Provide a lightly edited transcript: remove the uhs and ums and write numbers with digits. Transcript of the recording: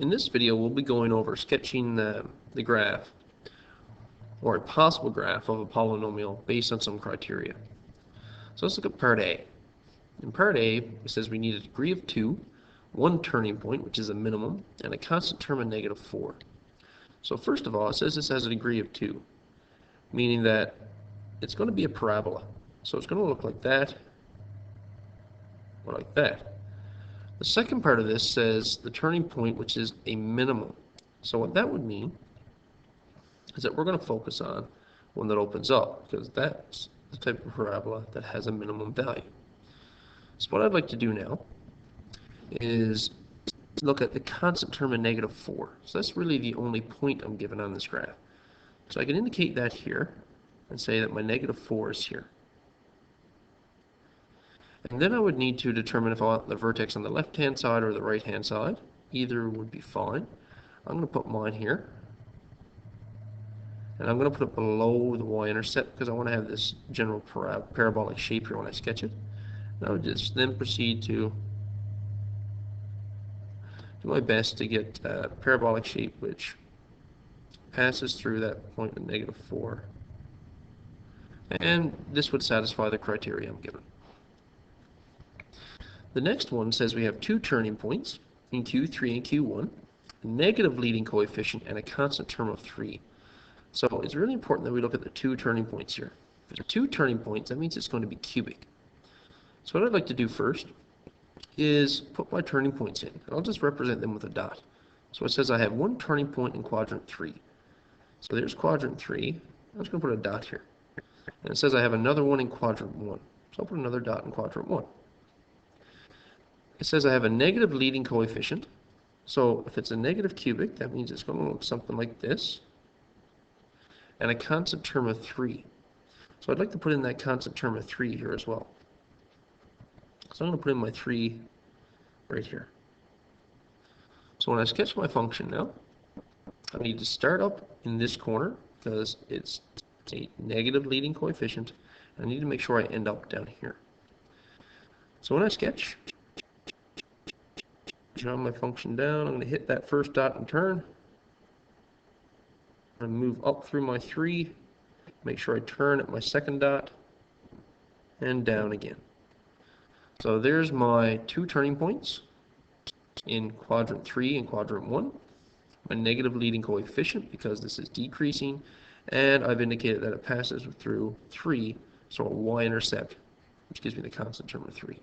In this video, we'll be going over sketching the graph, or a possible graph of a polynomial based on some criteria. So let's look at part A. In part A, it says we need a degree of 2, one turning point, which is a minimum, and a constant term of -4. So first of all, it says this has a degree of 2, meaning that it's going to be a parabola. So it's going to look like that, or like that. The second part of this says the turning point, which is a minimum. So what that would mean is that we're going to focus on one that opens up, because that's the type of parabola that has a minimum value. So what I'd like to do now is look at the constant term of -4. So that's really the only point I'm given on this graph. So I can indicate that here and say that my -4 is here. And then I would need to determine if I want the vertex on the left-hand side or the right-hand side. Either would be fine. I'm going to put mine here. And I'm going to put it below the y-intercept because I want to have this general parabolic shape here when I sketch it. And I would just then proceed to do my best to get a parabolic shape which passes through that point of -4. And this would satisfy the criteria I'm given. The next one says we have two turning points in Q3 and Q1, a negative leading coefficient, and a constant term of 3. So it's really important that we look at the two turning points here. If there are two turning points, that means it's going to be cubic. So what I'd like to do first is put my turning points in, and I'll just represent them with a dot. So it says I have one turning point in quadrant 3. So there's quadrant 3. I'm just going to put a dot here. And it says I have another one in quadrant 1. So I'll put another dot in quadrant 1. It says I have a negative leading coefficient. So if it's a negative cubic, that means it's going to look something like this. And a constant term of 3. So I'd like to put in that constant term of 3 here as well. So I'm going to put in my 3 right here. So when I sketch my function now, I need to start up in this corner because it's a negative leading coefficient. I need to make sure I end up down here. So when I sketch, draw my function down, I'm going to hit that first dot and turn. I'm going to move up through my 3, make sure I turn at my second dot, and down again. So there's my two turning points in quadrant 3 and quadrant 1. My negative leading coefficient, because this is decreasing, and I've indicated that it passes through 3, so a y-intercept, which gives me the constant term of 3.